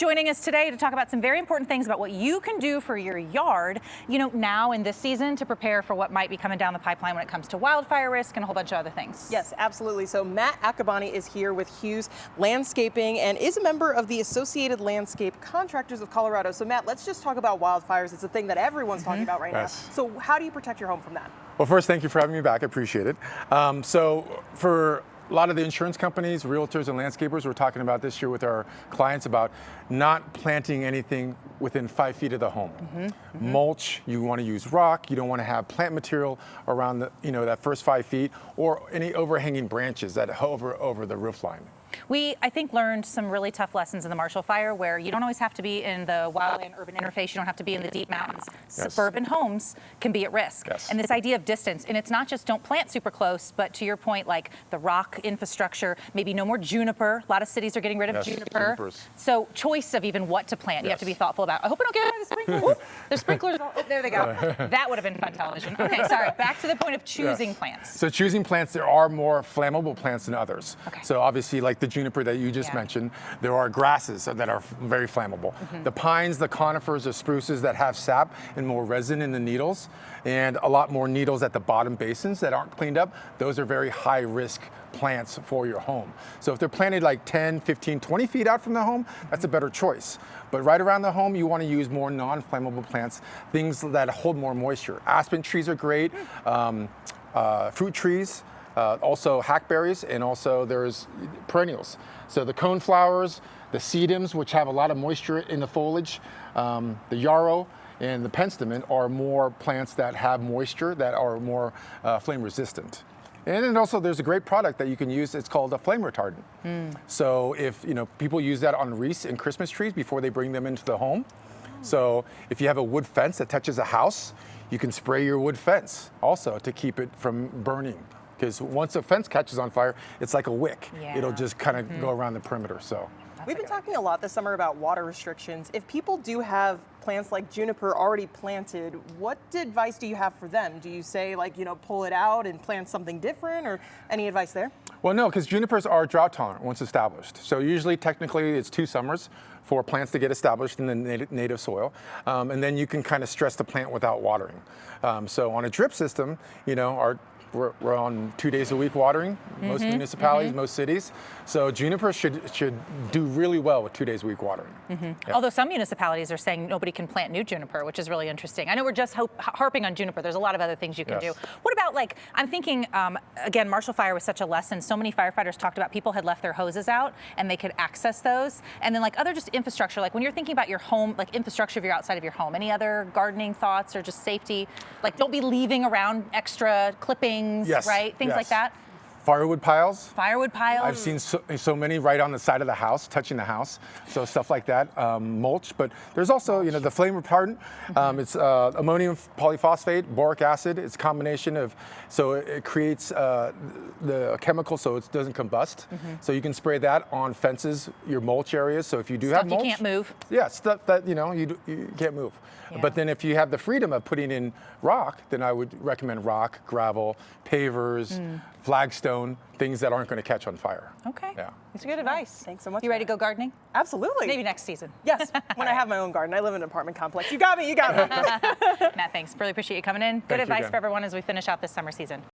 joining us today to talk about some very important things about what you can do for your yard, now in this season to prepare for what might be coming down the pipeline when it comes to wildfire risk and a whole bunch of other things. Yes, absolutely. So Matt Acakbani is here with Hughes Landscaping and is a member of the Associated Landscape Contractors of Colorado. So Matt, let's just talk about wildfires. It's a thing that everyone's talking about right now. So how do you protect your home from that? Well, first, thank you for having me back. I appreciate it. So for a lot of the insurance companies, realtors, and landscapers, we're talking about this year with our clients about not planting anything within 5 feet of the home. Mulch, you want to use rock. You don't want to have plant material around the, that first 5 feet, or any overhanging branches that hover over the roof line. We, I think, learned some really tough lessons in the Marshall Fire where you don't always have to be in the wildland-urban interface. You don't have to be in the deep mountains. Yes. Suburban homes can be at risk. Yes. And this idea of distance, and it's not just don't plant super close, but to your point, like the rock infrastructure, maybe no more juniper. A lot of cities are getting rid of juniper. Junipers. So choice of even what to plant, you have to be thoughtful about. I hope I don't get out of the sprinklers. The sprinklers, there they go. That would have been fun television. Okay, sorry, back to the point of choosing plants. So choosing plants, there are more flammable plants than others. Okay. So obviously, like the juniper that you just mentioned, there are grasses that are very flammable. The pines, the conifers, the spruces that have sap and more resin in the needles, and a lot more needles at the bottom basins that aren't cleaned up, those are very high risk plants for your home. So if they're planted like 10, 15, 20 feet out from the home, that's a better choice. But right around the home, you want to use more non-flammable plants, things that hold more moisture. Aspen trees are great, fruit trees, also hackberries, and also there's perennials. So the coneflowers, the sedums, which have a lot of moisture in the foliage, the yarrow, and the penstemon are more plants that have moisture that are more flame resistant. And then also there's a great product that you can use. It's called a flame retardant. So if people use that on wreaths and Christmas trees before they bring them into the home. So if you have a wood fence that touches a house, you can spray your wood fence also to keep it from burning. Because once a fence catches on fire, it's like a wick. It'll just kind of go around the perimeter. So we've been talking a lot this summer about water restrictions. If people do have plants like juniper already planted, what advice do you have for them? Do you say pull it out and plant something different, or any advice there? Well, no, because junipers are drought tolerant once established. So usually, technically, it's 2 summers for plants to get established in the native soil. And then you can kind of stress the plant without watering. So on a drip system, we're on 2 days a week watering, most municipalities, most cities. So juniper should do really well with 2 days a week watering. Although some municipalities are saying nobody can plant new juniper, which is really interesting. I know we're just harping on juniper. There's a lot of other things you can do. What about, I'm thinking, again, Marshall Fire was such a lesson. So many firefighters talked about people had left their hoses out and they could access those. And then other just infrastructure, when you're thinking about your home, infrastructure if you're outside of your home, any other gardening thoughts or just safety? Don't be leaving around extra clippings, right? Things like that. Firewood piles. Firewood piles. I've seen so many right on the side of the house, touching the house. So stuff like that, mulch. But there's also, the flame retardant. It's ammonium polyphosphate, boric acid. It's a combination of, so it creates the chemical so it doesn't combust. So you can spray that on fences, your mulch areas. So if you do have mulch, you can't move. Yeah, stuff that you can't move. But then if you have the freedom of putting in rock, then I would recommend rock, gravel, pavers, flagstone, things that aren't going to catch on fire. Okay. Yeah. It's good advice. Thanks so much. You ready to go gardening? Absolutely. Maybe next season. Yes, when I have my own garden. I live in an apartment complex. You got me, you got me. Matt, thanks. Really appreciate you coming in. Good advice for everyone as we finish out this summer season.